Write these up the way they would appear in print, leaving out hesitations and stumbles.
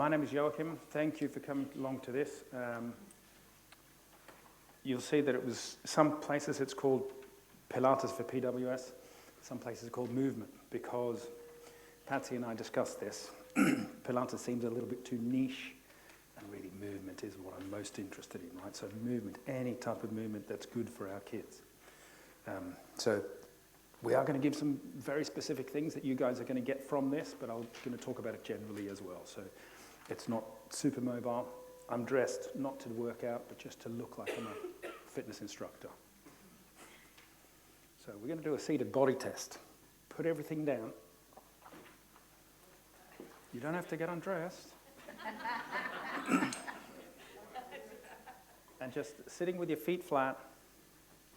My name is Joakim. Thank you for coming along to this. You'll see that some places it's called Pilates for PWS, some places it's called movement, because Patsy and I discussed this. Pilates seems a little bit too niche, and really movement is what I'm most interested in, right? So movement, any type of movement that's good for our kids. So we are going to give some very specific things that you guys are going to get from this, but I'm going to talk about it generally as well. So it's not super mobile. I'm dressed not to work out, but just to look like I'm a fitness instructor. So we're going to do a seated body test. Put everything down. You don't have to get undressed. And just sitting with your feet flat,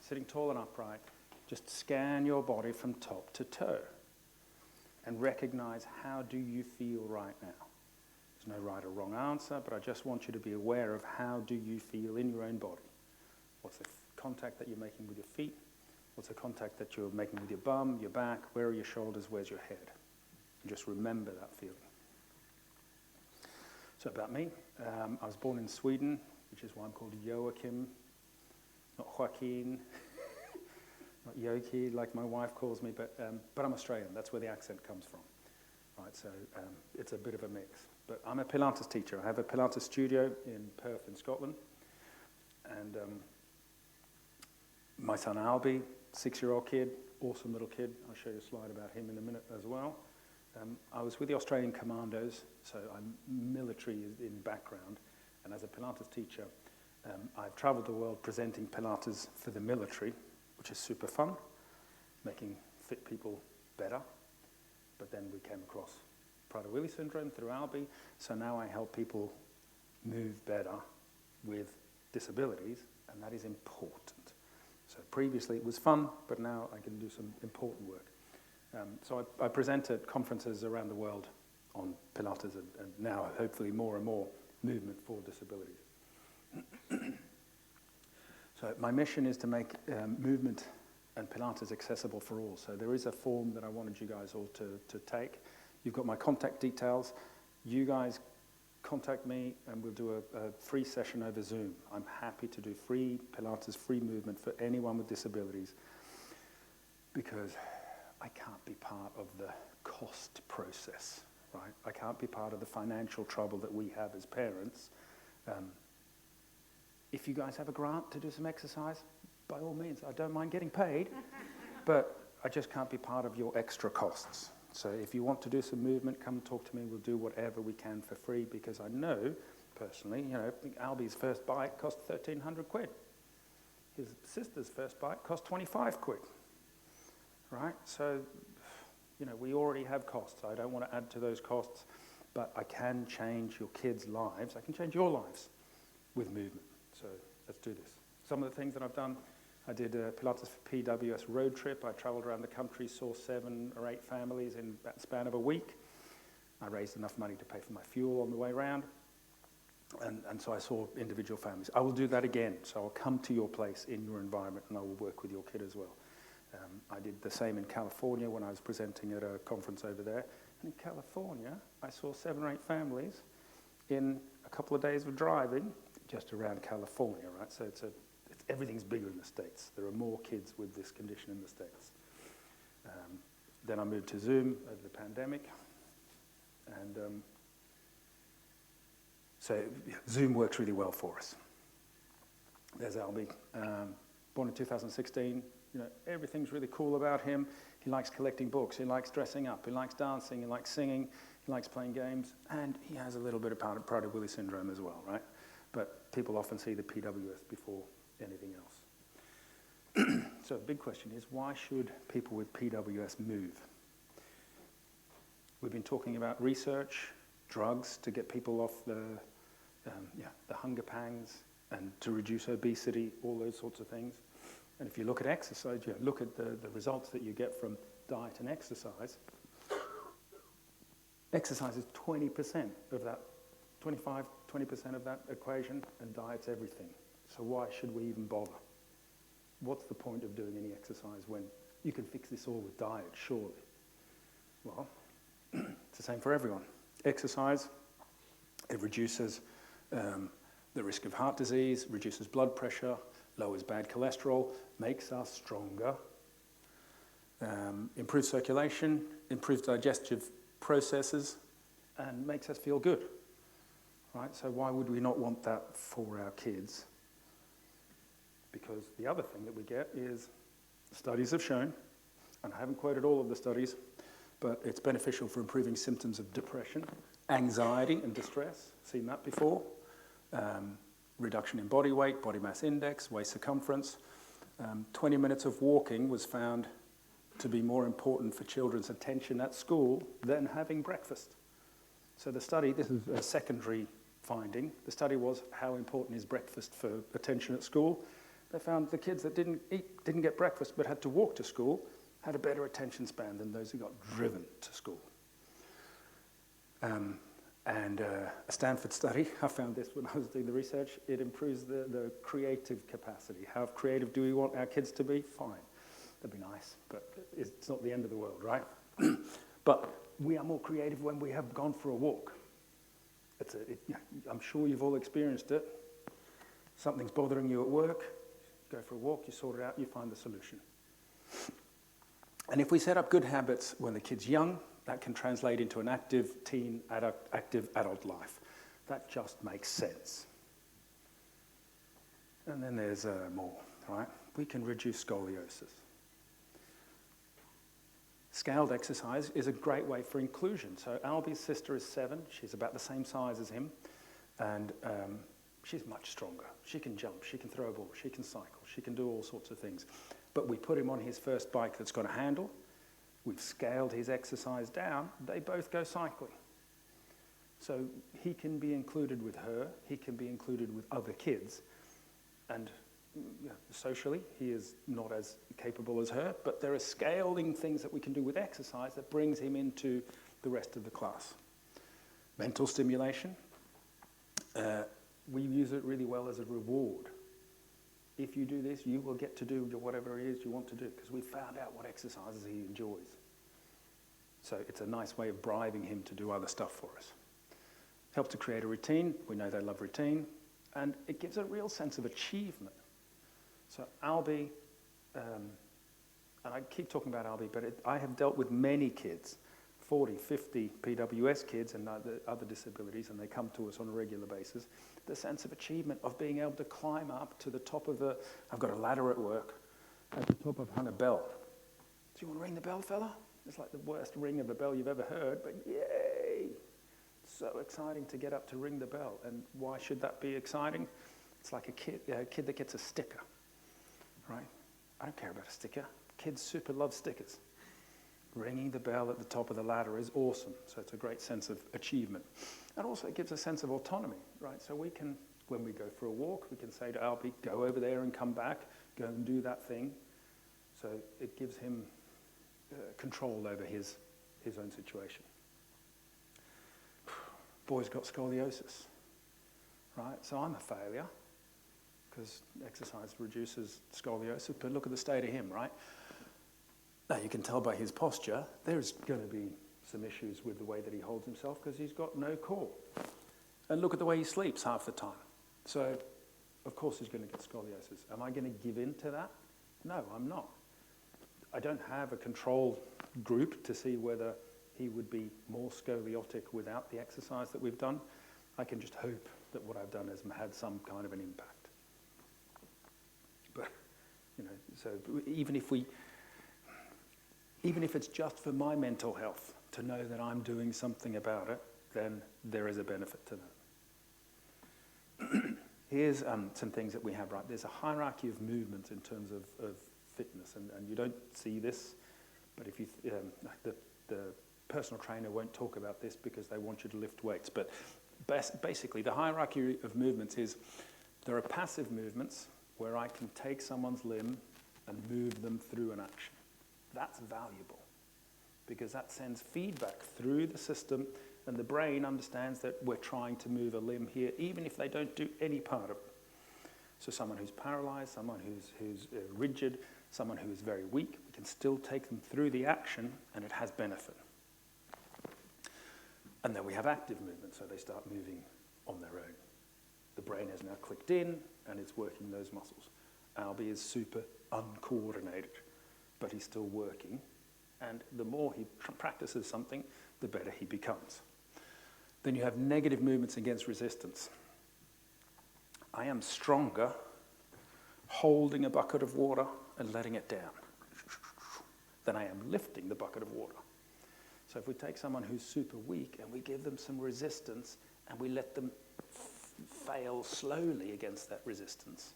sitting tall and upright, just scan your body from top to toe and recognize, how do you feel right now? There's no right or wrong answer, but I just want you to be aware of how do you feel in your own body. What's the contact that you're making with your feet? What's the contact that you're making with your bum, your back? Where are your shoulders? Where's your head? And just remember that feeling. So about me, I was born in Sweden, which is why I'm called Joakim, not Joaquin, not Yoki, like my wife calls me, but I'm Australian. That's where the accent comes from. Right, so it's a bit of a mix. But I'm a Pilates teacher. I have a Pilates studio in Perth in Scotland. And my son Albie, 6-year-old kid, awesome little kid. I'll show you a slide about him in a minute as well. I was with the Australian Commandos, so I'm military in background. And as a Pilates teacher, I've traveled the world presenting Pilates for the military, which is super fun, making fit people better. But then we came across Prader-Willi syndrome through Albie, so now I help people move better with disabilities, and that is important. So previously it was fun, but now I can do some important work. So I present at conferences around the world on Pilates and now hopefully more and more movement for disabilities. So my mission is to make movement and Pilates accessible for all. So there is a form that I wanted you guys all to take. You've got my contact details. You guys contact me and we'll do a free session over Zoom. I'm happy to do free Pilates, free movement for anyone with disabilities, because I can't be part of the cost process, right? I can't be part of the financial trouble that we have as parents. If you guys have a grant to do some exercise, by all means, I don't mind getting paid, but I just can't be part of your extra costs. So if you want to do some movement, come talk to me. We'll do whatever we can for free, because I know, personally, Albie's first bike cost 1,300 quid. His sister's first bike cost 25 quid, right? So, we already have costs. I don't want to add to those costs, but I can change your kids' lives. I can change your lives with movement. So let's do this. Some of the things that I've done, I did a Pilates for PWS road trip. I traveled around the country, saw 7 or 8 families in that span of a week. I raised enough money to pay for my fuel on the way around. And so I saw individual families. I will do that again. So I'll come to your place in your environment and I will work with your kid as well. I did the same in California when I was presenting at a conference over there. And in California, I saw 7 or 8 families in a couple of days of driving just around California, right? So everything's bigger in the States. There are more kids with this condition in the States. Then I moved to Zoom over the pandemic. And so Zoom works really well for us. There's Albie, born in 2016. Everything's really cool about him. He likes collecting books. He likes dressing up. He likes dancing. He likes singing. He likes playing games. And he has a little bit of Prader-Willi syndrome as well, right? But people often see the PWS before anything else. So the big question is, why should people with PWS move? We've been talking about research, drugs to get people off the hunger pangs and to reduce obesity, all those sorts of things. And if you look at exercise, look at the results that you get from diet and exercise. Exercise is 20% of that, 20% of that equation, and diet's everything. So why should we even bother? What's the point of doing any exercise when you can fix this all with diet, surely? Well, it's the same for everyone. Exercise It reduces the risk of heart disease, reduces blood pressure, lowers bad cholesterol, makes us stronger, improves circulation, improves digestive processes, and makes us feel good. Right? So why would we not want that for our kids? Because the other thing that we get is studies have shown, and I haven't quoted all of the studies, but it's beneficial for improving symptoms of depression, anxiety and distress, seen that before, reduction in body weight, body mass index, waist circumference. 20 minutes of walking was found to be more important for children's attention at school than having breakfast. So the study, this is a secondary finding, the study was how important is breakfast for attention at school. They found the kids that didn't get breakfast but had to walk to school had a better attention span than those who got driven to school. A Stanford study, I found this when I was doing the research, it improves the creative capacity. How creative do we want our kids to be? Fine, that'd be nice, but it's not the end of the world, right? But we are more creative when we have gone for a walk. I'm sure you've all experienced it. Something's bothering you at work, go for a walk, you sort it out, you find the solution. And if we set up good habits when the kid's young, that can translate into an active teen, active adult life. That just makes sense. And then there's more, right? We can reduce scoliosis. Scaled exercise is a great way for inclusion. So Albie's sister is 7, she's about the same size as him, and she's much stronger. She can jump, she can throw a ball, she can cycle, she can do all sorts of things. But we put him on his first bike that's got a handle, we've scaled his exercise down, they both go cycling. So he can be included with her, he can be included with other kids, and socially he is not as capable as her, but there are scaling things that we can do with exercise that brings him into the rest of the class. Mental stimulation, we use it really well as a reward. If you do this, you will get to do whatever it is you want to do, because we found out what exercises he enjoys. So it's a nice way of bribing him to do other stuff for us. Help to create a routine. We know they love routine. And it gives a real sense of achievement. So Albie, and I keep talking about Albie, but I have dealt with many kids, 40, 50 PWS kids and other disabilities, and they come to us on a regular basis. The sense of achievement of being able to climb up to the top of I've got a ladder at work, at the top I've hung a bell. Do you want to ring the bell, fella? It's like the worst ring of a bell you've ever heard, but yay! So exciting to get up to ring the bell. And why should that be exciting? It's like a kid that gets a sticker, right? I don't care about a sticker. Kids super love stickers. Ringing the bell at the top of the ladder is awesome. So it's a great sense of achievement. And also it gives a sense of autonomy, right? So we can, when we go for a walk, we can say to Albie, go over there and come back, go and do that thing. So it gives him control over his own situation. Boy's got scoliosis, right? So I'm a failure because exercise reduces scoliosis, but look at the state of him, right? Now you can tell by his posture, there's going to be some issues with the way that he holds himself because he's got no core. And look at the way he sleeps half the time. So, of course he's going to get scoliosis. Am I going to give in to that? No, I'm not. I don't have a control group to see whether he would be more scoliotic without the exercise that we've done. I can just hope that what I've done has had some kind of an impact. But, so even if it's just for my mental health, to know that I'm doing something about it, then there is a benefit to that. Here's some things that we have, right? There's a hierarchy of movements in terms of fitness, and you don't see this, but if you, the personal trainer won't talk about this because they want you to lift weights, but basically the hierarchy of movements is there are passive movements where I can take someone's limb and move them through an action. That's valuable because that sends feedback through the system and the brain understands that we're trying to move a limb here even if they don't do any part of it. So someone who's paralyzed, someone who's rigid, someone who is very weak, we can still take them through the action and it has benefit. And then we have active movement, so they start moving on their own. The brain has now clicked in and it's working those muscles. Albie is super uncoordinated, but he's still working. And the more he practices something, the better he becomes. Then you have negative movements against resistance. I am stronger holding a bucket of water and letting it down than I am lifting the bucket of water. So if we take someone who's super weak and we give them some resistance and we let them fail slowly against that resistance,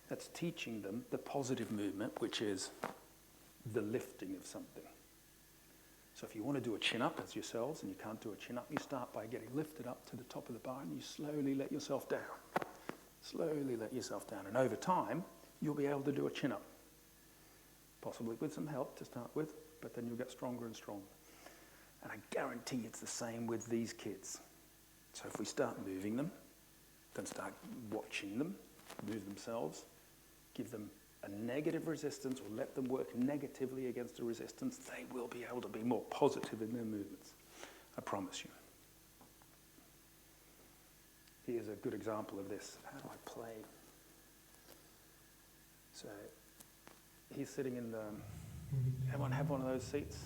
that's teaching them the positive movement, which is the lifting of something. So if you want to do a chin-up as yourselves and you can't do a chin-up, you start by getting lifted up to the top of the bar and you slowly let yourself down. Slowly let yourself down. And over time, you'll be able to do a chin-up. Possibly with some help to start with, but then you'll get stronger and stronger. And I guarantee it's the same with these kids. So if we start moving them, then start watching them move themselves, give them a negative resistance or let them work negatively against a resistance, they will be able to be more positive in their movements. I promise you. Here's a good example of this. How do I play? So he's sitting in the... Everyone have one of those seats?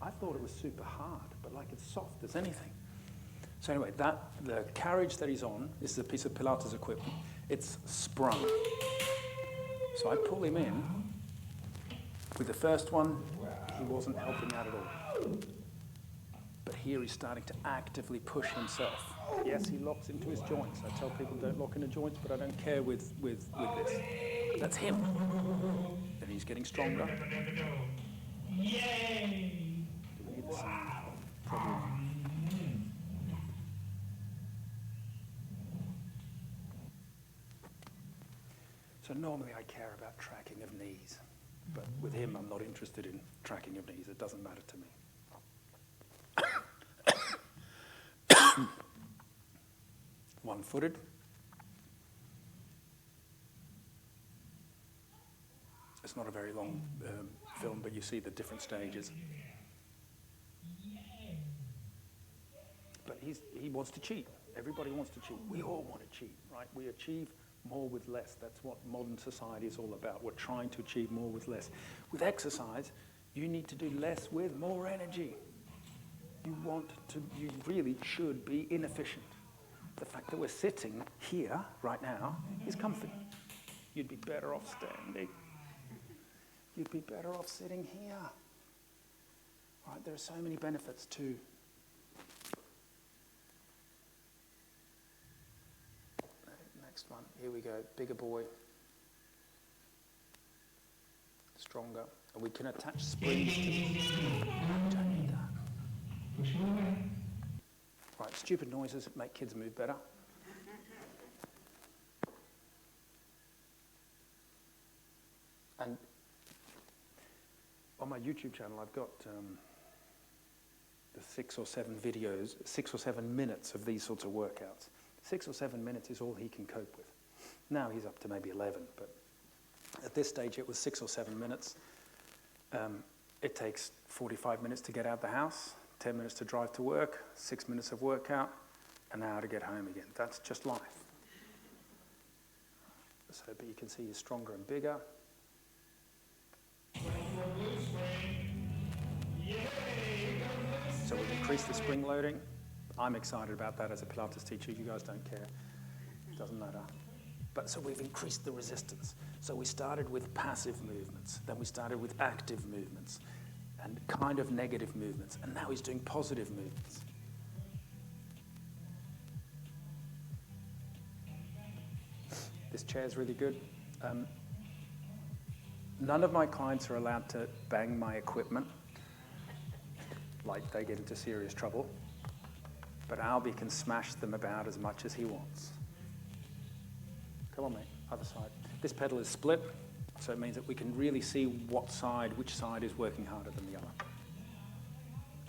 I thought it was super hard, but like it's soft as anything. So anyway, the carriage that he's on, this is a piece of Pilates equipment, it's sprung. So I pull him in. With the first one, he wasn't helping out at all. But here he's starting to actively push himself. Yes, he locks into his joints. I tell people don't lock into joints, but I don't care with this. But that's him. Then he's getting stronger. Yay! Do we need the sound? Probably. So normally I care about tracking of knees, but with him I'm not interested in tracking of knees. It doesn't matter to me. One-footed. It's not a very long film, but you see the different stages. But he wants to cheat. Everybody wants to cheat. We all want to cheat, right? We achieve more with less. That's what modern society is all about. We're trying to achieve more with less. With exercise, you need to do less with more energy. You really should be inefficient. The fact that we're sitting here right now is comfy. You'd be better off standing. You'd be better off sitting here. Right? There are so many benefits to next one. Here we go. Bigger boy. Stronger. And we can attach springs to this. Don't need that. Push away. Right, stupid noises that make kids move better. And on my YouTube channel, I've got the 6 or 7 videos, 6 or 7 minutes of these sorts of workouts. 6 or 7 minutes is all he can cope with. Now he's up to maybe 11, but at this stage it was 6 or 7 minutes. It takes 45 minutes to get out the house, 10 minutes to drive to work, 6 minutes of workout, an hour to get home again. That's just life. So, but you can see he's stronger and bigger. So we've increased the spring loading. I'm excited about that as a Pilates teacher. You guys don't care. It doesn't matter. But so we've increased the resistance. So we started with passive movements. Then we started with active movements and kind of negative movements. And now he's doing positive movements. This chair is really good. None of my clients are allowed to bang my equipment, like they get into serious trouble. But Albie can smash them about as much as he wants. Come on, mate, other side. This pedal is split, so it means that we can really see which side is working harder than the other.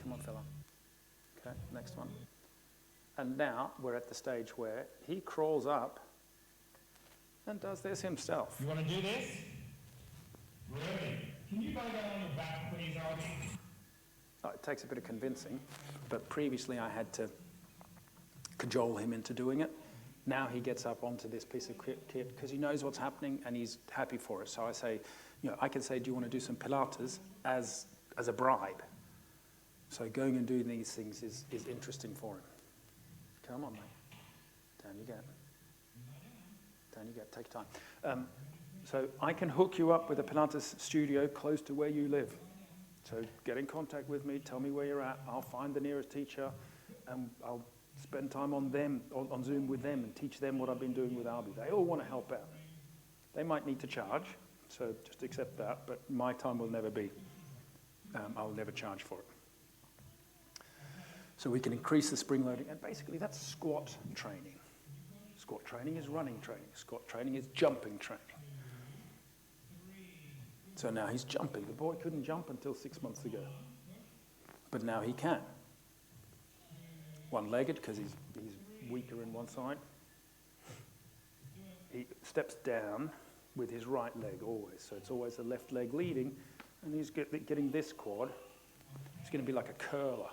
Come on, fella. Okay, next one. And now we're at the stage where he crawls up and does this himself. You want to do this? Really? Can you find that on your back, please, Albie? Oh, it takes a bit of convincing, but previously I had to cajole him into doing it. Now he gets up onto this piece of kit because he knows what's happening and he's happy for it. So I say, I can say, do you want to do some Pilates as a bribe? So going and doing these things is interesting for him. Come on, mate. Down you get. Down you get. Take your time. So I can hook you up with a Pilates studio close to where you live. So get in contact with me, tell me where you're at, I'll find the nearest teacher, and I'll spend time on Zoom with them and teach them what I've been doing with Albie. They all want to help out. They might need to charge, so just accept that, but my time will never be. I'll never charge for it. So we can increase the spring loading, and basically that's squat training. Squat training is running training. Squat training is jumping training. So now he's jumping. The boy couldn't jump until 6 months ago, but now he can. One-legged because he's weaker in one side. He steps down with his right leg always, so it's always the left leg leading, and he's getting this quad. It's going to be like a curler.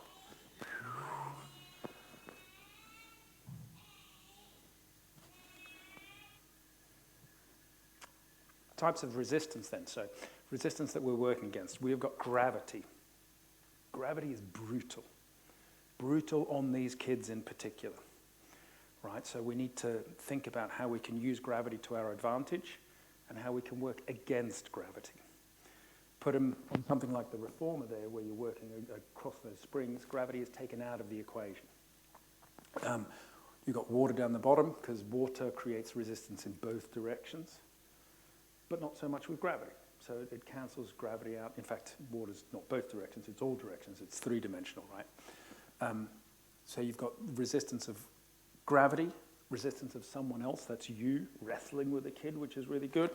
Types of resistance then. So resistance that we're working against. We've got gravity. Gravity is brutal. Brutal on these kids in particular. Right? So we need to think about how we can use gravity to our advantage and how we can work against gravity. Put them on something like the reformer there where you're working across those springs. Gravity is taken out of the equation. You've got water down the bottom because water creates resistance in both directions, but not so much with gravity. So it cancels gravity out. In fact, water's not both directions, it's all directions. It's three-dimensional, right? So you've got resistance of gravity, resistance of someone else, that's you wrestling with a kid, which is really good.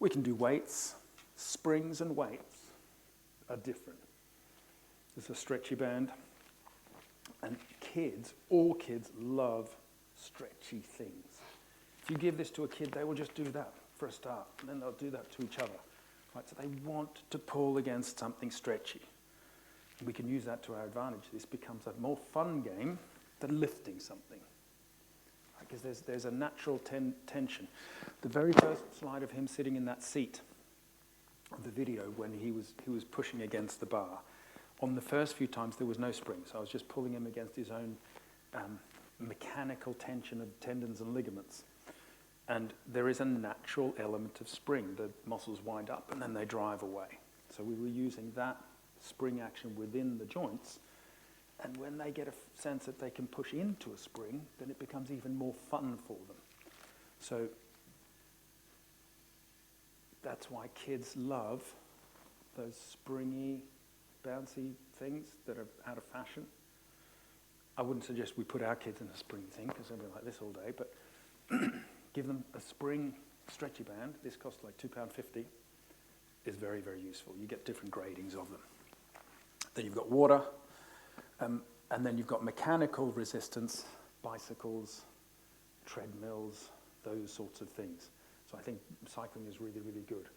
We can do weights. Springs and weights are different. There's a stretchy band. And all kids love stretchy things. If you give this to a kid, they will just do that for a start, and then they'll do that to each other. Right? So they want to pull against something stretchy. We can use that to our advantage. This becomes a more fun game than lifting something. Because there's a natural tension. The very first slide of him sitting in that seat of the video when he was pushing against the bar, on the first few times there was no spring, so I was just pulling him against his own mechanical tension of tendons and ligaments. And there is a natural element of spring. The muscles wind up and then they drive away. So we were using that spring action within the joints, and when they get a sense that they can push into a spring, then it becomes even more fun for them. So that's why kids love those springy, bouncy things that are out of fashion. I wouldn't suggest we put our kids in a spring thing because they'll be like this all day, but give them a spring stretchy band. This costs like £2.50. Is very, very useful. You get different gradings of them. Then you've got water, and then you've got mechanical resistance, bicycles, treadmills, those sorts of things. So I think cycling is really, really good.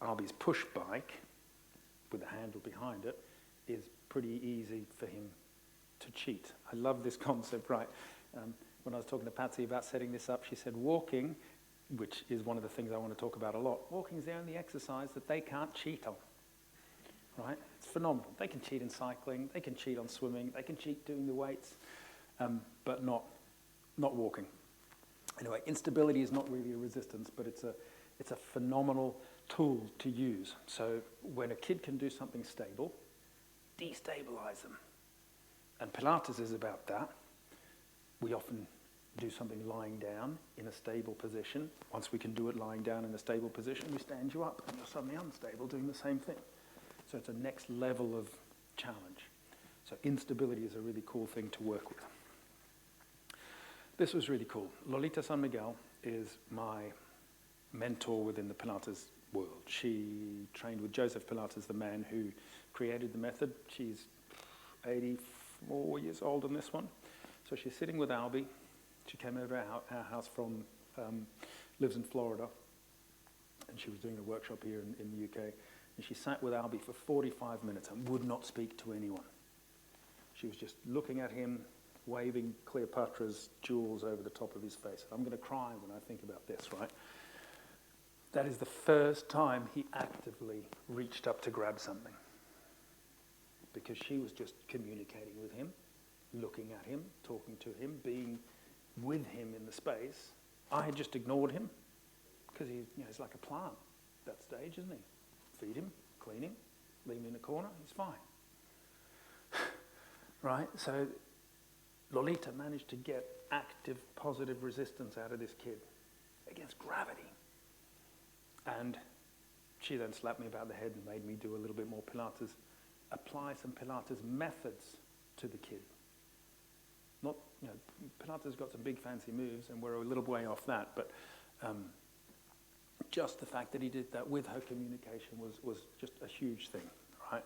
Albie's push bike, with a handle behind it, is pretty easy for him to cheat. I love this concept, right? When I was talking to Patsy about setting this up, she said walking, which is one of the things I want to talk about a lot, walking is the only exercise that they can't cheat on, right? It's phenomenal. They can cheat in cycling, they can cheat on swimming, they can cheat doing the weights, but not walking. Anyway, instability is not really a resistance, but it's a phenomenal tool to use. So when a kid can do something stable, destabilize them. And Pilates is about that. We often do something lying down in a stable position. Once we can do it lying down in a stable position, we stand you up and you're suddenly unstable doing the same thing. So it's a next level of challenge. So instability is a really cool thing to work with. This was really cool. Lolita San Miguel is my mentor within the Pilates world. She trained with Joseph Pilates, the man who created the method. She's 84 years old on this one. So she's sitting with Albie. She came over our house from, lives in Florida, and she was doing a workshop here in the UK. And she sat with Albie for 45 minutes and would not speak to anyone. She was just looking at him, waving Cleopatra's jewels over the top of his face. I'm going to cry when I think about this, right? That is the first time he actively reached up to grab something. Because she was just communicating with him, looking at him, talking to him, being with him in the space. I had just ignored him, because he's like a plant at that stage, isn't he? Feed him, clean him, leave him in a corner, he's fine. Right, so Lolita managed to get active, positive resistance out of this kid against gravity. And she then slapped me about the head and made me do a little bit more Pilates, apply some Pilates methods to the kid. Not, Pilates got some big fancy moves, and we're a little way off that, but just the fact that he did that with her communication was just a huge thing, right?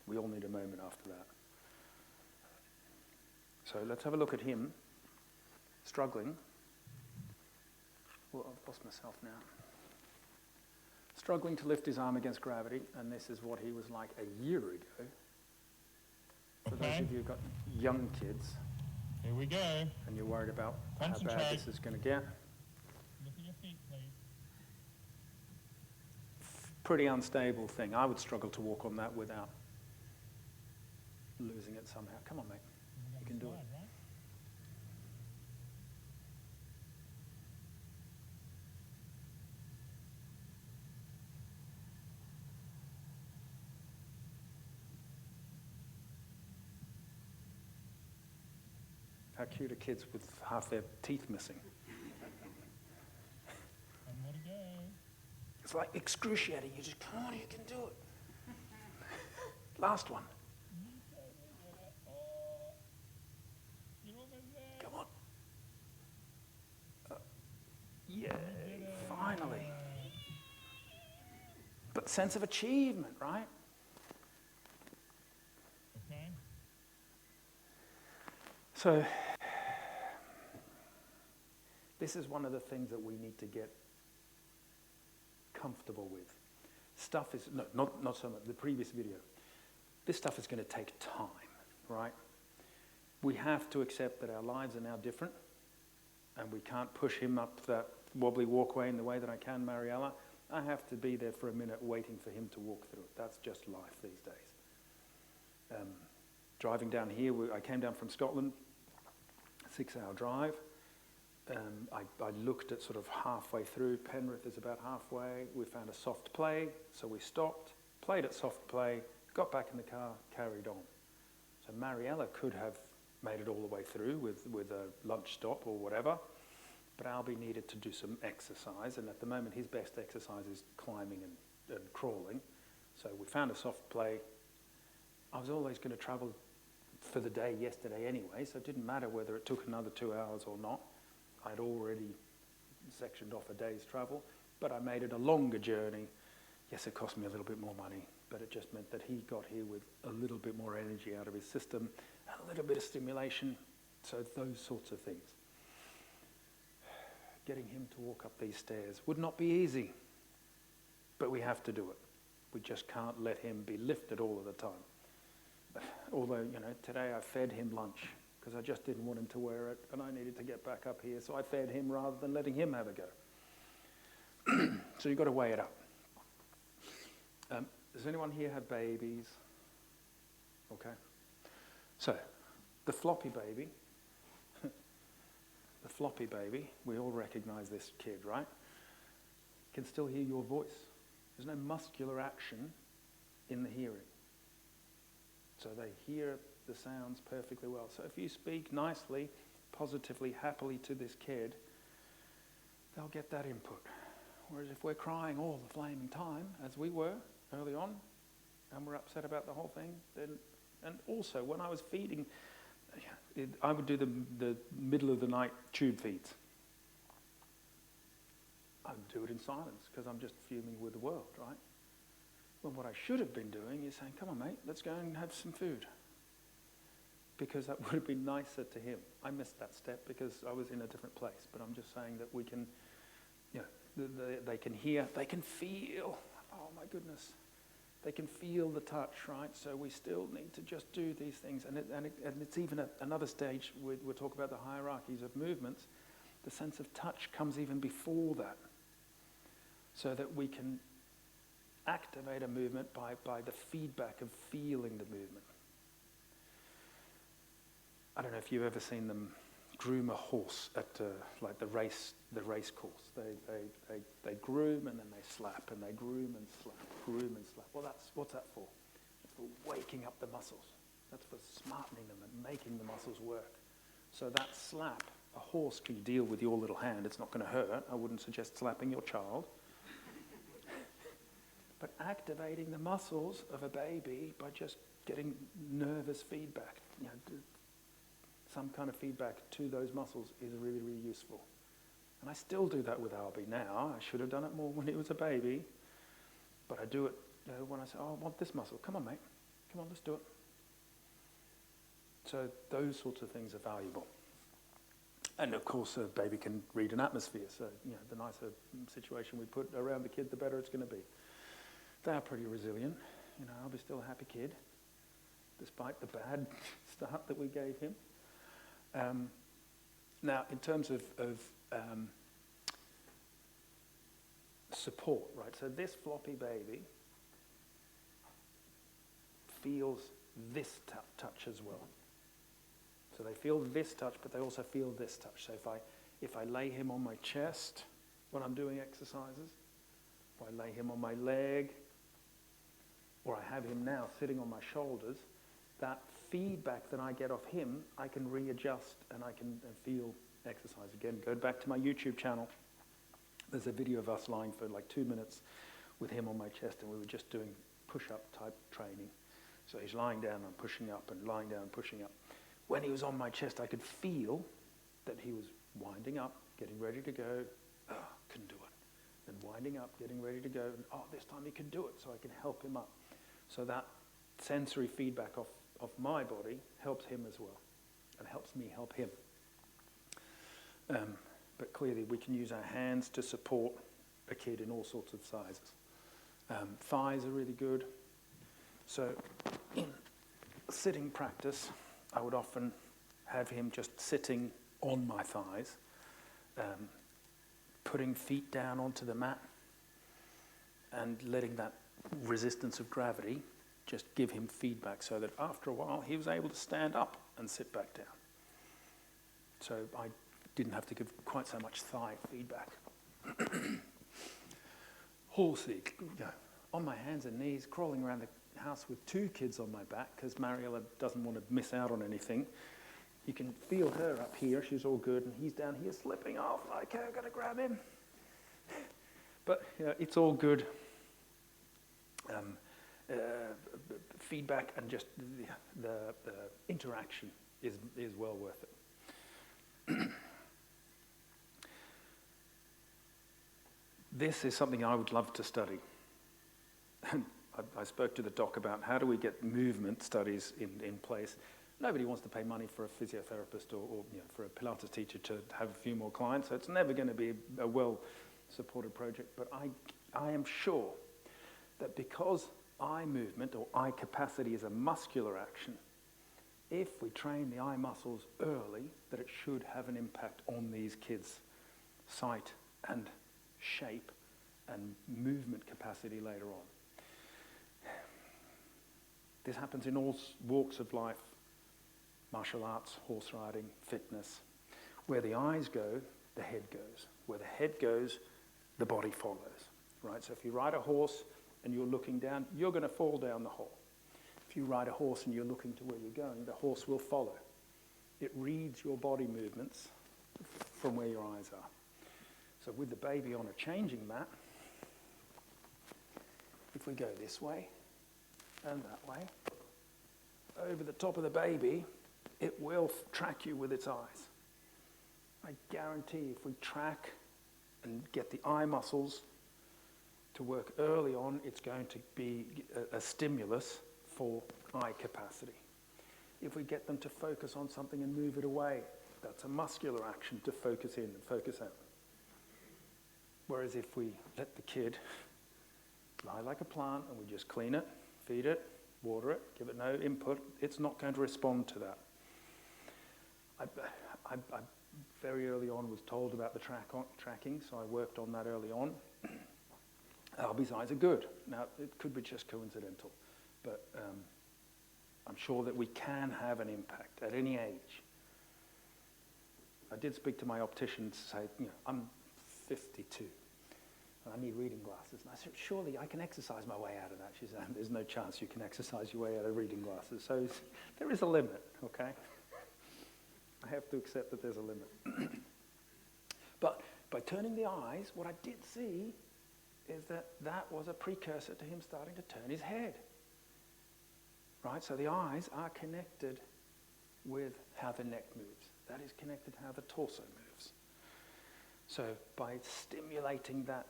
We all need a moment after that. So let's have a look at him struggling. Well, I've lost myself now. Struggling to lift his arm against gravity, and this is what he was like a year ago. For those of you who've got young kids, Here we go. and you're worried about how bad this is going to get. Look at your feet, please. Pretty unstable thing. I would struggle to walk on that without losing it somehow. Come on, mate. You can do it. Right? How cute are kids with half their teeth missing? And more to go. It's like excruciating. You just, come on, you can do it. Last one. Oh, you're almost there. Come on. Yay, finally. But sense of achievement, right? Okay. So, this is one of the things that we need to get comfortable with. Stuff is, no, not so much, the previous video. This stuff is going to take time, right? We have to accept that our lives are now different, and we can't push him up that wobbly walkway in the way that I can Mariella. I have to be there for a minute waiting for him to walk through it. That's just life these days. Driving down here, I came down from Scotland, 6-hour drive. I looked at sort of halfway through. Penrith is about halfway. We found a soft play, so we stopped, played at soft play, got back in the car, carried on. So Mariella could have made it all the way through with a lunch stop or whatever, but Albie needed to do some exercise, and at the moment his best exercise is climbing and crawling. So we found a soft play. I was always going to travel for the day yesterday anyway, so it didn't matter whether it took another 2 hours or not. I'd already sectioned off a day's travel, but I made it a longer journey. Yes, it cost me a little bit more money, but it just meant that he got here with a little bit more energy out of his system, a little bit of stimulation, so those sorts of things. Getting him to walk up these stairs would not be easy, but we have to do it. We just can't let him be lifted all of the time. Although, today I fed him lunch because I just didn't want him to wear it, and I needed to get back up here, so I fed him rather than letting him have a go. So you've got to weigh it up. Does anyone here have babies? Okay. So, the floppy baby, we all recognize this kid, right? Can still hear your voice. There's no muscular action in the hearing. So they hear the sounds perfectly well. So if you speak nicely, positively, happily to this kid, they'll get that input. Whereas if we're crying all the flaming time, as we were early on, and we're upset about the whole thing, then, and also when I was feeding, I would do the middle of the night tube feeds. I would do it in silence because I'm just fuming with the world, right? Well, what I should have been doing is saying, come on, mate, let's go and have some food. Because that would have been nicer to him. I missed that step because I was in a different place. But I'm just saying that we can, they can hear, they can feel. Oh, my goodness. They can feel the touch, right? So we still need to just do these things. And it's even at another stage, we'll talk about the hierarchies of movements. The sense of touch comes even before that, so that we can activate a movement by the feedback of feeling the movement. I don't know if you've ever seen them groom a horse at like the race course. They groom and then they slap, and they groom and slap, groom and slap. Well, what's that for? It's for waking up the muscles. That's for smartening them and making the muscles work. So that slap, a horse can deal with your little hand. It's not going to hurt. I wouldn't suggest slapping your child. But activating the muscles of a baby by just getting nervous feedback, some kind of feedback to those muscles is really, really useful. And I still do that with Albie now. I should have done it more when he was a baby. But I do it when I say, oh, I want this muscle. Come on, mate. Come on, let's do it. So those sorts of things are valuable. And of course, a baby can read an atmosphere. So, the nicer situation we put around the kid, the better it's going to be. They are pretty resilient. Albie's still a happy kid, despite the bad start that we gave him. Now, in terms of support, right? So this floppy baby feels this touch as well. So they feel this touch, but they also feel this touch. So if I lay him on my chest when I'm doing exercises, or I lay him on my leg, or I have him now sitting on my shoulders, that feedback that I get off him, I can readjust and I can feel exercise. Again, go back to my YouTube channel. There's a video of us lying for like 2 minutes with him on my chest, and we were just doing push-up type training. So he's lying down and pushing up, and lying down and pushing up. When he was on my chest, I could feel that he was winding up, getting ready to go. Oh, couldn't do it. Then winding up, getting ready to go. And, this time he can do it, so I can help him up. So that sensory feedback of my body helps him as well, and helps me help him. But clearly we can use our hands to support a kid in all sorts of sizes. Thighs are really good. So in sitting practice, I would often have him just sitting on my thighs, putting feet down onto the mat, and letting that resistance of gravity just give him feedback, so that after a while he was able to stand up and sit back down. So I didn't have to give quite so much thigh feedback. Horsey, on my hands and knees, crawling around the house with 2 kids on my back, because Mariella doesn't want to miss out on anything. You can feel her up here, she's all good, and he's down here slipping off. Okay, I've got to grab him. But it's all good. Feedback and just the interaction is well worth it. This is something I would love to study. I spoke to the doc about how do we get movement studies in place. Nobody wants to pay money for a physiotherapist or for a Pilates teacher to have a few more clients, so it's never going to be a well-supported project. But I am sure that because eye movement or eye capacity is a muscular action, if we train the eye muscles early, that it should have an impact on these kids' sight and shape and movement capacity later on. This happens in all walks of life: martial arts, horse riding, fitness. Where the eyes go, the head goes. Where the head goes, the body follows. Right? So if you ride a horse and you're looking down, you're going to fall down the hole. If you ride a horse and you're looking to where you're going, the horse will follow. It reads your body movements from where your eyes are. So with the baby on a changing mat, if we go this way and that way, over the top of the baby, it will track you with its eyes. I guarantee if we track and get the eye muscles to work early on, it's going to be a stimulus for eye capacity. If we get them to focus on something and move it away, that's a muscular action to focus in and focus out. Whereas if we let the kid lie like a plant and we just clean it, feed it, water it, give it no input, it's not going to respond to that. I very early on was told about the tracking, so I worked on that early on. Albie's eyes are good. Now, it could be just coincidental, but I'm sure that we can have an impact at any age. I did speak to my optician to say, I'm 52 and I need reading glasses. And I said, surely I can exercise my way out of that. She said, there's no chance you can exercise your way out of reading glasses. So there is a limit, okay? I have to accept that there's a limit. But by turning the eyes, what I did see is that was a precursor to him starting to turn his head. Right? So the eyes are connected with how the neck moves. That is connected to how the torso moves. So by stimulating that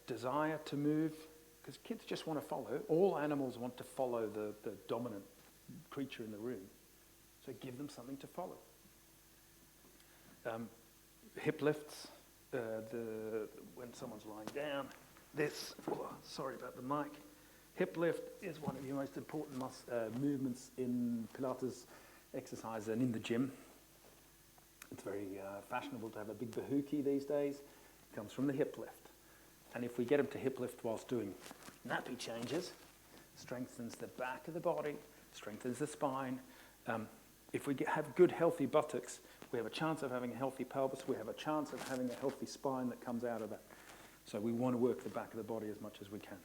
desire to move, because kids just want to follow, all animals want to follow the dominant creature in the room. So give them something to follow. Hip lifts, when someone's lying down, sorry about the mic. Hip lift is one of the most important movements in Pilates exercise and in the gym. It's very fashionable to have a big bahookie these days. It comes from the hip lift. And if we get them to hip lift whilst doing nappy changes, strengthens the back of the body, strengthens the spine. If we have good, healthy buttocks, we have a chance of having a healthy pelvis. We have a chance of having a healthy spine that comes out of that. So we want to work the back of the body as much as we can.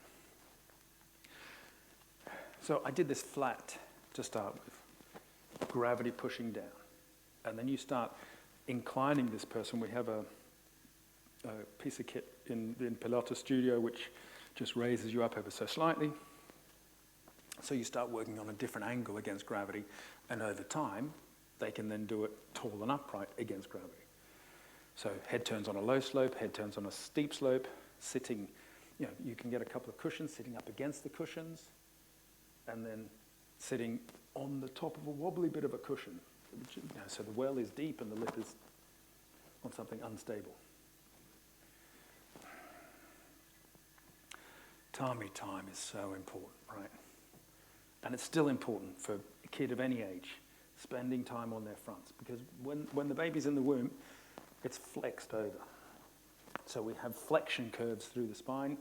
So I did this flat to start with, gravity pushing down. And then you start inclining this person. We have a piece of kit in Pilates Studio which just raises you up ever so slightly. So you start working on a different angle against gravity, and over time, they can then do it tall and upright against gravity. So head turns on a low slope, head turns on a steep slope, sitting, you can get a couple of cushions, sitting up against the cushions, and then sitting on the top of a wobbly bit of a cushion. So the well is deep and the lip is on something unstable. Tummy time is so important, right? And it's still important for a kid of any age, spending time on their fronts, because when the baby's in the womb, it's flexed over. So we have flexion curves through the spine,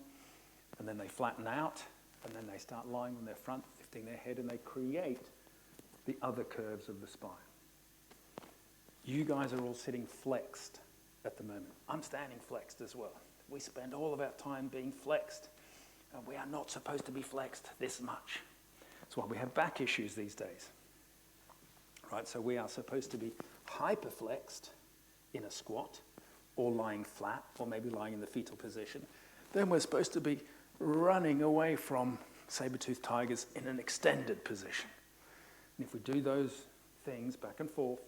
and then they flatten out, and then they start lying on their front, lifting their head, and they create the other curves of the spine. You guys are all sitting flexed at the moment. I'm standing flexed as well. We spend all of our time being flexed, and we are not supposed to be flexed this much. That's why we have back issues these days. Right, so we are supposed to be hyperflexed in a squat, or lying flat, or maybe lying in the fetal position. Then we're supposed to be running away from saber-toothed tigers in an extended position. And if we do those things back and forth,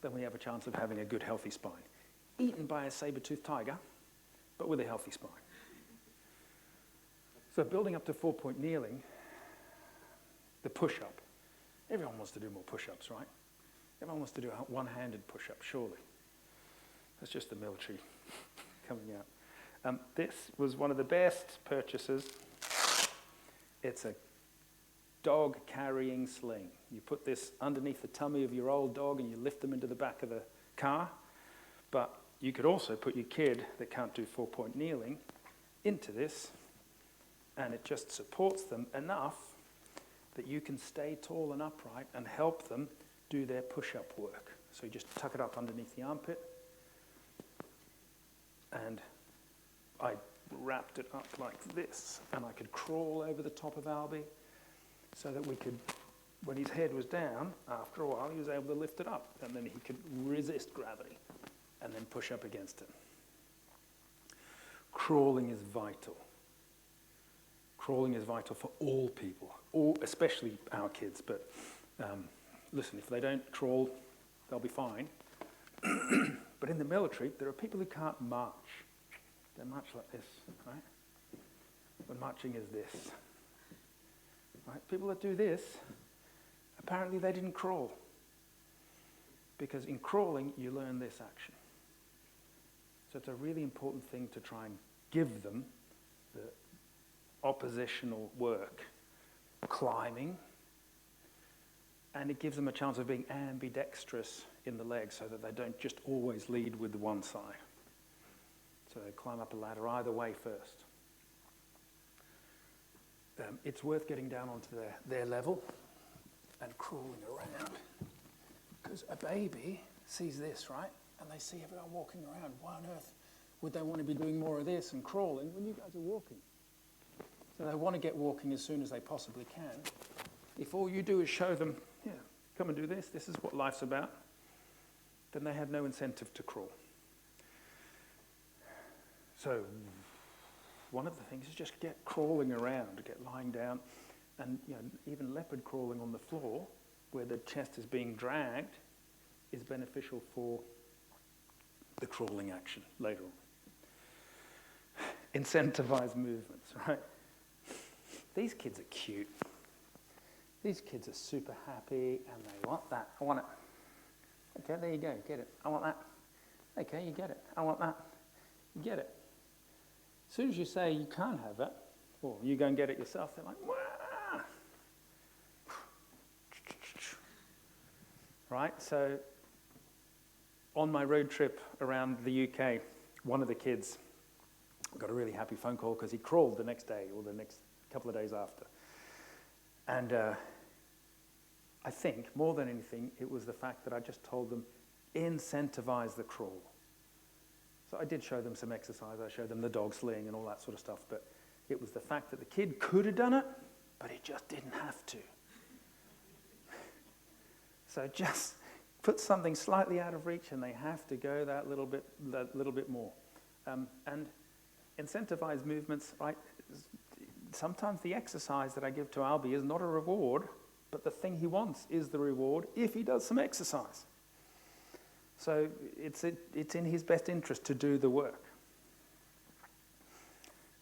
then we have a chance of having a good, healthy spine. Eaten by a saber-toothed tiger, but with a healthy spine. So building up to 4-point kneeling, the push-up. Everyone wants to do more push-ups, right? Everyone wants to do a one-handed push-up, surely. That's just the military coming out. This was one of the best purchases. It's a dog-carrying sling. You put this underneath the tummy of your old dog and you lift them into the back of the car. But you could also put your kid that can't do 4-point kneeling into this, and it just supports them enough that you can stay tall and upright and help them do their push-up work. So you just tuck it up underneath the armpit, and I wrapped it up like this, and I could crawl over the top of Albie so that we could, when his head was down, after a while he was able to lift it up, and then he could resist gravity and then push up against it. Crawling is vital. Crawling is vital for all people, especially our kids, but listen, if they don't crawl, they'll be fine. But in the military, there are people who can't march. They march like this, right? When marching is this. Right? People that do this, apparently they didn't crawl. Because in crawling, you learn this action. So it's a really important thing to try and give them oppositional work, climbing, and it gives them a chance of being ambidextrous in the legs so that they don't just always lead with one side. So they climb up a ladder either way first. It's worth getting down onto their level and crawling around, because a baby sees this, right? And they see everyone walking around. Why on earth would they want to be doing more of this and crawling when you guys are walking? So they want to get walking as soon as they possibly can. If all you do is show them, yeah, come and do this, this is what life's about, then they have no incentive to crawl. So one of the things is just get crawling around, get lying down, and even leopard crawling on the floor where the chest is being dragged is beneficial for the crawling action later on. Incentivize movements, right? These kids are cute. These kids are super happy and they want that. I want it. Okay, there you go, get it. I want that. Okay, you get it. I want that. You get it. As soon as you say you can't have it, or you go and get it yourself, they're like, wah! Right? So on my road trip around the UK, one of the kids got a really happy phone call because he crawled the next day or the next couple of days after. And I think, more than anything, it was the fact that I just told them, incentivize the crawl. So I did show them some exercise. I showed them the dog sling and all that sort of stuff. But it was the fact that the kid could have done it, but he just didn't have to. So just put something slightly out of reach, and they have to go that little bit more. And incentivize movements. Right? Sometimes the exercise that I give to Albie is not a reward, but the thing he wants is the reward if he does some exercise. So it's in his best interest to do the work.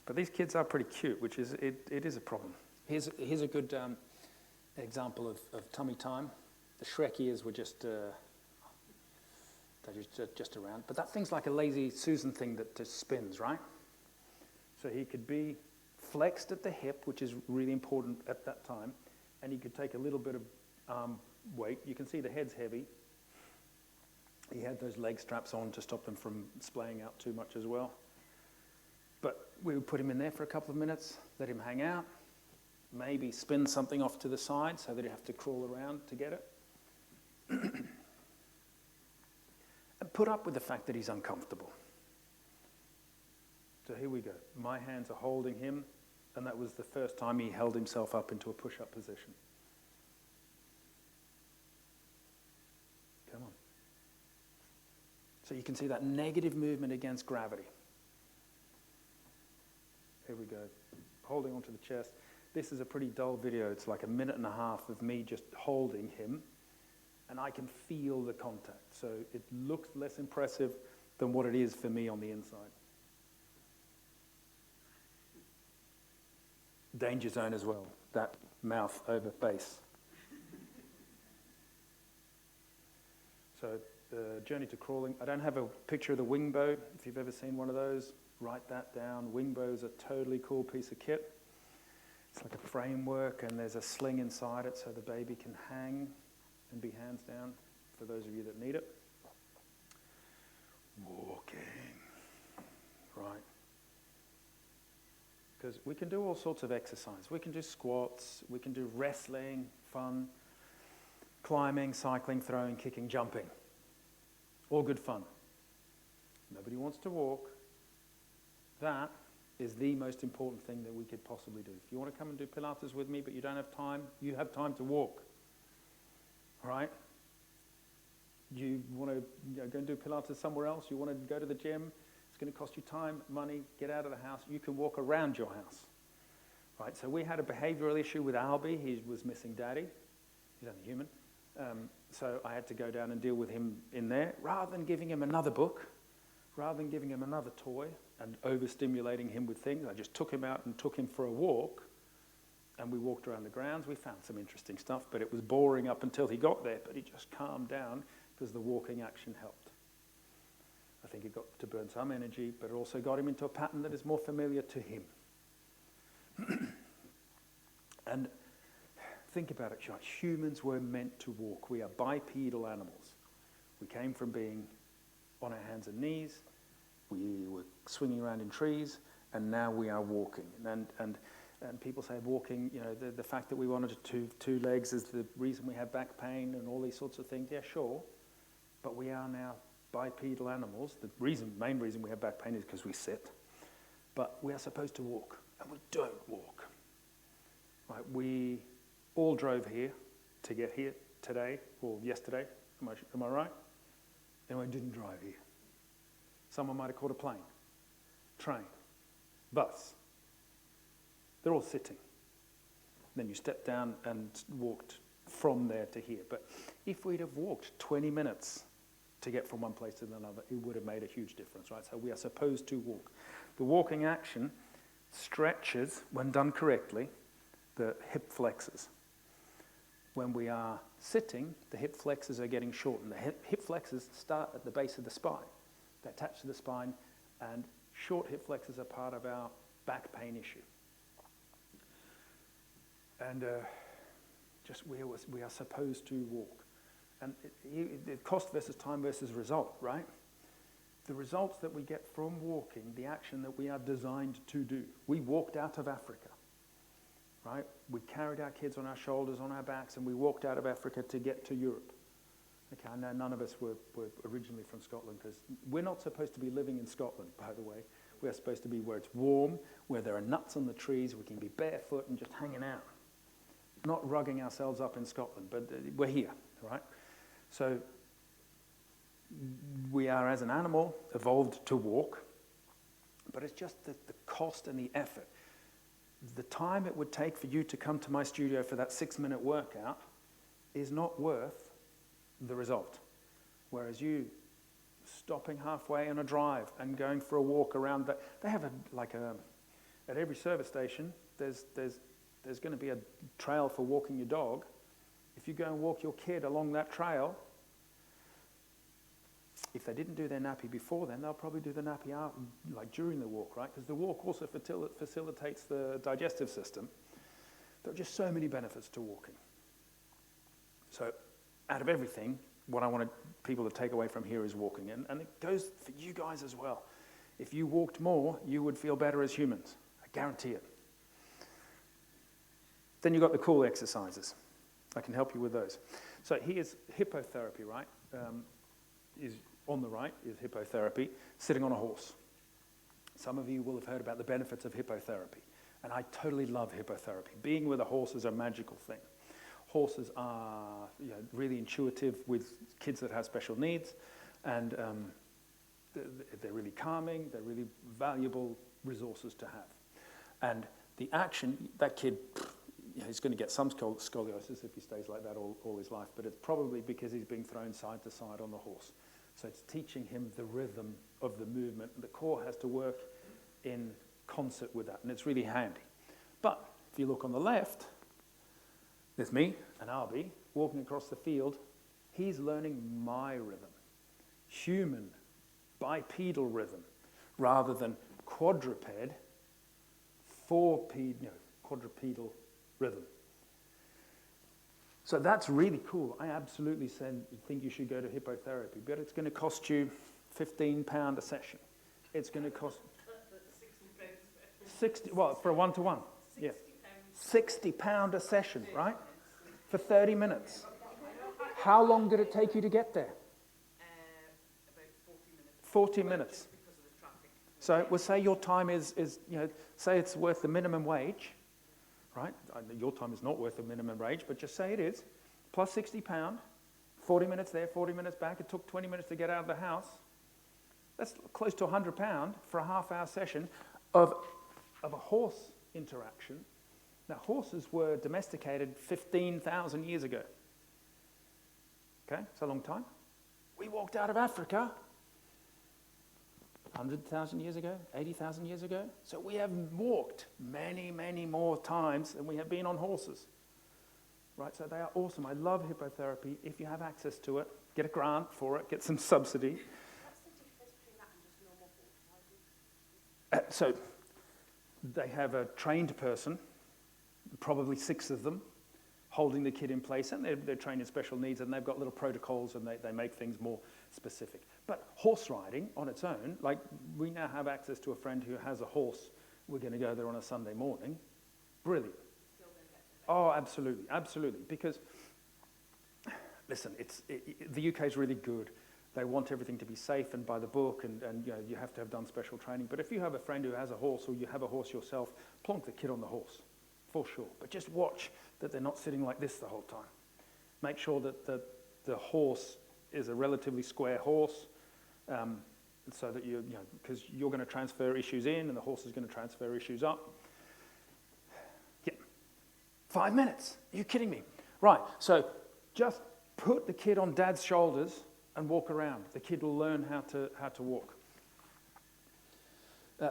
But these kids are pretty cute, which is it is a problem. Here's a good example of tummy time. The Shrek ears were just around, but that thing's like a lazy Susan thing that just spins, right? So he could be flexed at the hip, which is really important at that time, and he could take a little bit of weight. You can see the head's heavy. He had those leg straps on to stop them from splaying out too much as well. But we would put him in there for a couple of minutes, let him hang out, maybe spin something off to the side so that he'd have to crawl around to get it. And put up with the fact that he's uncomfortable. So here we go. My hands are holding him, and that was the first time he held himself up into a push-up position. Come on. So you can see that negative movement against gravity. Here we go. Holding onto the chest. This is a pretty dull video. It's like a minute and a half of me just holding him, and I can feel the contact. So it looks less impressive than what it is for me on the inside. Danger zone as well. That mouth over base. So journey to crawling. I don't have a picture of the wing bow. If you've ever seen one of those, write that down. Wing bow is a totally cool piece of kit. It's like a framework, and there's a sling inside it so the baby can hang and be hands down, for those of you that need it. Walking. Right. Because we can do all sorts of exercise. We can do squats, we can do wrestling, fun, climbing, cycling, throwing, kicking, jumping. All good fun. Nobody wants to walk. That is the most important thing that we could possibly do. If you want to come and do Pilates with me, but you don't have time, you have time to walk. All right? You want to go and do Pilates somewhere else, you want to go to the gym, it's going to cost you time, money, get out of the house. You can walk around your house. Right? So we had a behavioral issue with Albie. He was missing daddy. He's only human. So I had to go down and deal with him in there. Rather than giving him another book, rather than giving him another toy and overstimulating him with things, I just took him out and took him for a walk, and we walked around the grounds. We found some interesting stuff, but it was boring up until he got there, but he just calmed down because the walking action helped. I think it got to burn some energy, but it also got him into a pattern that is more familiar to him. And think about it, humans were meant to walk. We are bipedal animals. We came from being on our hands and knees, we were swinging around in trees, and now we are walking. And people say walking, the fact that we wanted two legs is the reason we have back pain and all these sorts of things. Yeah, sure. But we are now bipedal animals. The main reason we have back pain is because we sit. But we are supposed to walk, and we don't walk. Right? We all drove here to get here today or yesterday. Am I right? Anyone didn't drive here? Someone might have caught a plane, train, bus. They're all sitting. Then you step down and walked from there to here. But if we'd have walked 20 minutes to get from one place to another, it would have made a huge difference, right? So we are supposed to walk. The walking action stretches, when done correctly, the hip flexors. When we are sitting, the hip flexors are getting shortened. The hip flexors start at the base of the spine. They attach to the spine, and short hip flexors are part of our back pain issue. And we are supposed to walk. And it cost versus time versus result, right? The results that we get from walking, the action that we are designed to do. We walked out of Africa, right? We carried our kids on our shoulders, on our backs, and we walked out of Africa to get to Europe. Okay, I know none of us were originally from Scotland, because we're not supposed to be living in Scotland, by the way. We are supposed to be where it's warm, where there are nuts on the trees, we can be barefoot and just hanging out. Not rugging ourselves up in Scotland, but we're here, right? So we are, as an animal, evolved to walk, but it's just the cost and the effort. The time it would take for you to come to my studio for that 6-minute workout is not worth the result. Whereas you stopping halfway on a drive and going for a walk around, they have at every service station, there's going to be a trail for walking your dog. If you go and walk your kid along that trail, if they didn't do their nappy before then, they'll probably do the nappy out, like during the walk, right? Because the walk also facilitates the digestive system. There are just so many benefits to walking. So out of everything, what I wanted people to take away from here is walking. And it goes for you guys as well. If you walked more, you would feel better as humans. I guarantee it. Then you've got the cool exercises. I can help you with those. So here's hippotherapy, right? Is on the right is hippotherapy, sitting on a horse. Some of you will have heard about the benefits of hippotherapy. And I totally love hippotherapy. Being with a horse is a magical thing. Horses are really intuitive with kids that have special needs, and they're really calming, they're really valuable resources to have. And the action, that kid, he's going to get some scoliosis if he stays like that all his life, but it's probably because he's being thrown side to side on the horse. So it's teaching him the rhythm of the movement. The core has to work in concert with that, and it's really handy. But if you look on the left, there's me and Arby walking across the field. He's learning my rhythm, human, bipedal rhythm, rather than quadrupedal quadrupedal rhythm. So that's really cool. I absolutely think you should go to hippotherapy, but it's going to cost you £15 a session. It's going to cost 60. Well, for a one-to-one, yeah, £60 a session, right? For 30 minutes. How long did it take you to get there? About 40 minutes. 40 minutes. Because of the traffic. So we'll say your time is say it's worth the minimum wage. Right? Your time is not worth the minimum wage, but just say it is. Plus £60, 40 minutes there, 40 minutes back. It took 20 minutes to get out of the house. That's close to £100 for a half-hour session of a horse interaction. Now, horses were domesticated 15,000 years ago. Okay, it's a long time. We walked out of Africa 100,000 years ago, 80,000 years ago. So we have walked many, many more times than we have been on horses. Right, so they are awesome. I love hippotherapy. If you have access to it, get a grant for it, get some subsidy. What's the difference between that and just normal horse riding? So They have a trained person, probably 6 of them, holding the kid in place, and they're trained in special needs, and they've got little protocols, and they make things more specific. But horse riding on its own, like we now have access to a friend who has a horse. We're going to go there on a Sunday morning. Brilliant. Oh, absolutely, absolutely. Because, listen, the UK is really good. They want everything to be safe and by the book, and you know, you have to have done special training. But if you have a friend who has a horse, or you have a horse yourself, plonk the kid on the horse, for sure. But just watch that they're not sitting like this the whole time. Make sure that the horse is a relatively square horse, so that you know, because you're going to transfer issues in, and the horse is going to transfer issues up. Yeah, 5 minutes. Are you kidding me? Right. So just put the kid on dad's shoulders and walk around. The kid will learn how to walk.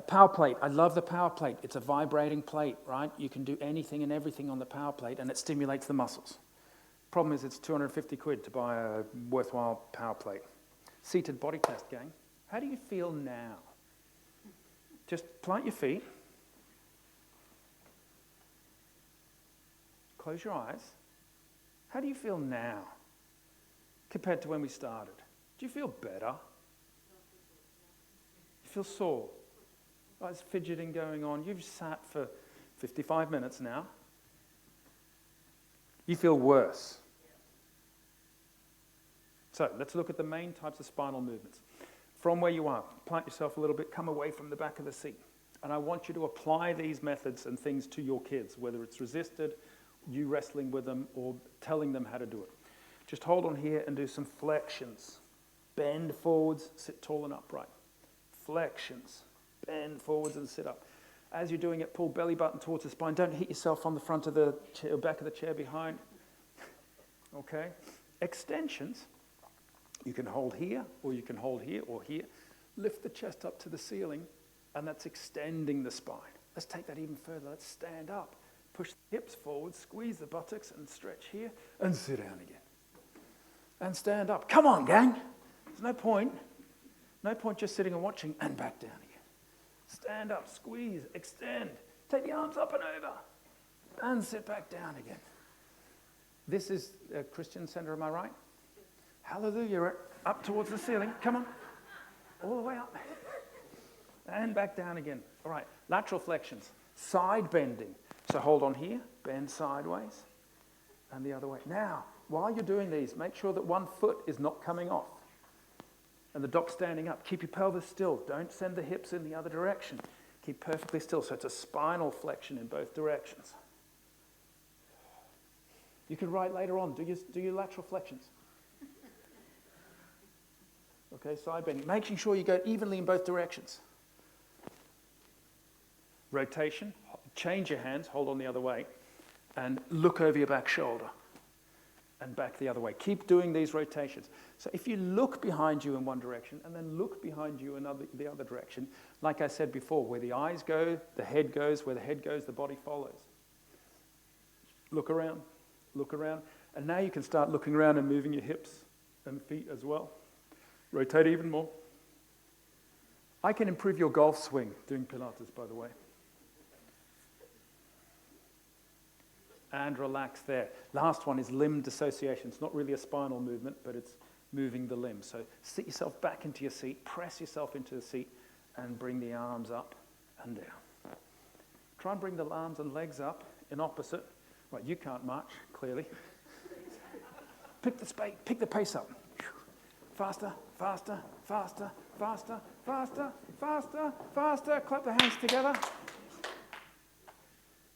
Power plate. I love the power plate. It's a vibrating plate, right? You can do anything and everything on the power plate, and it stimulates the muscles. Problem is, it's 250 quid to buy a worthwhile power plate. Seated body test, gang. How do you feel now? Just plant your feet. Close your eyes. How do you feel now compared to when we started? Do you feel better? You feel sore? Oh, there's fidgeting going on. You've sat for 55 minutes now. You feel worse. So let's look at the main types of spinal movements. From where you are, plant yourself a little bit, come away from the back of the seat. And I want you to apply these methods and things to your kids, whether it's resisted, you wrestling with them, or telling them how to do it. Just hold on here and do some flexions. Bend forwards, sit tall and upright. Flexions. Bend forwards and sit up. As you're doing it, pull belly button towards the spine. Don't hit yourself on the front of the chair, back of the chair behind. Okay? Extensions. You can hold here, or you can hold here, or here. Lift the chest up to the ceiling, and that's extending the spine. Let's take that even further. Let's stand up. Push the hips forward, squeeze the buttocks, and stretch here, and sit down again. And stand up. Come on, gang. There's no point. No point just sitting and watching, and back down again. Stand up, squeeze, extend. Take the arms up and over, and sit back down again. This is a Christian center, am I right? Hallelujah, up towards the ceiling. Come on. All the way up. And back down again. All right, lateral flexions. Side bending. So hold on here, bend sideways, and the other way. Now, while you're doing these, make sure that one foot is not coming off. And the dog's standing up. Keep your pelvis still. Don't send the hips in the other direction. Keep perfectly still. So it's a spinal flexion in both directions. You can write later on. Do your lateral flexions. Okay, side bending. Making sure you go evenly in both directions. Rotation. Change your hands. Hold on the other way. And look over your back shoulder. And back the other way. Keep doing these rotations. So if you look behind you in one direction and then look behind you in the other direction, like I said before, where the eyes go, the head goes. Where the head goes, the body follows. Look around. Look around. And now you can start looking around and moving your hips and feet as well. Rotate even more. I can improve your golf swing doing Pilates, by the way. And relax there. Last one is limb dissociation. It's not really a spinal movement, but it's moving the limbs. So sit yourself back into your seat, press yourself into the seat, and bring the arms up and down. Try and bring the arms and legs up in opposite. Right, you can't march, clearly. Pick the pace up. Faster, faster, faster, faster, faster, faster, faster. Clap the hands together.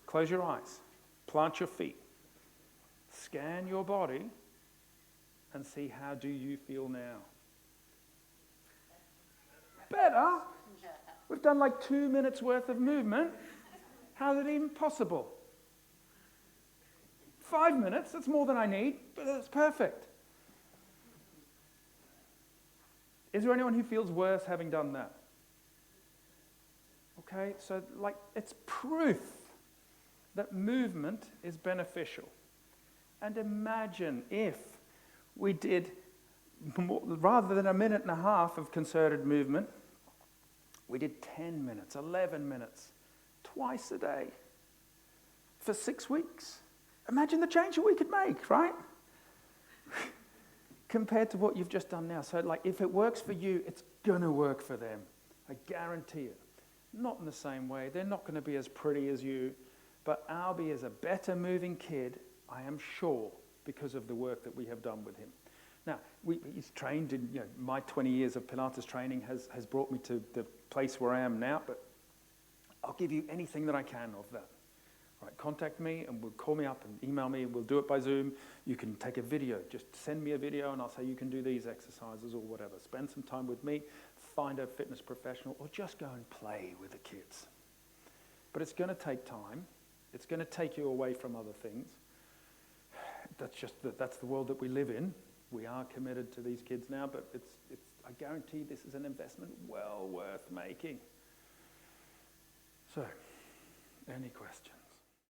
Close your eyes. Plant your feet. Scan your body and see how do you feel now. Better? We've done like 2 minutes worth of movement. How is it even possible? 5 minutes, that's more than I need, but that's perfect. Is there anyone who feels worse having done that? Okay, so like it's proof that movement is beneficial. And imagine if we did, rather than 1.5 minutes of concerted movement, we did 10 minutes, 11 minutes, twice a day for 6 weeks. Imagine the change that we could make, right? Compared to what you've just done now. So like, if it works for you, it's gonna work for them. I guarantee it. Not in the same way. They're not gonna be as pretty as you, but Albie is a better moving kid, I am sure, because of the work that we have done with him. Now, he's trained in, my 20 years of Pilates training has brought me to the place where I am now, but I'll give you anything that I can of that. Right, contact me and call me up and email me, and we'll do it by Zoom. You can take a video, just send me a video and I'll say you can do these exercises or whatever. Spend some time with me, find a fitness professional, or just go and play with the kids. But it's going to take time. It's going to take you away from other things. That's the world that we live in. We are committed to these kids now, but I guarantee this is an investment well worth making. So, any questions?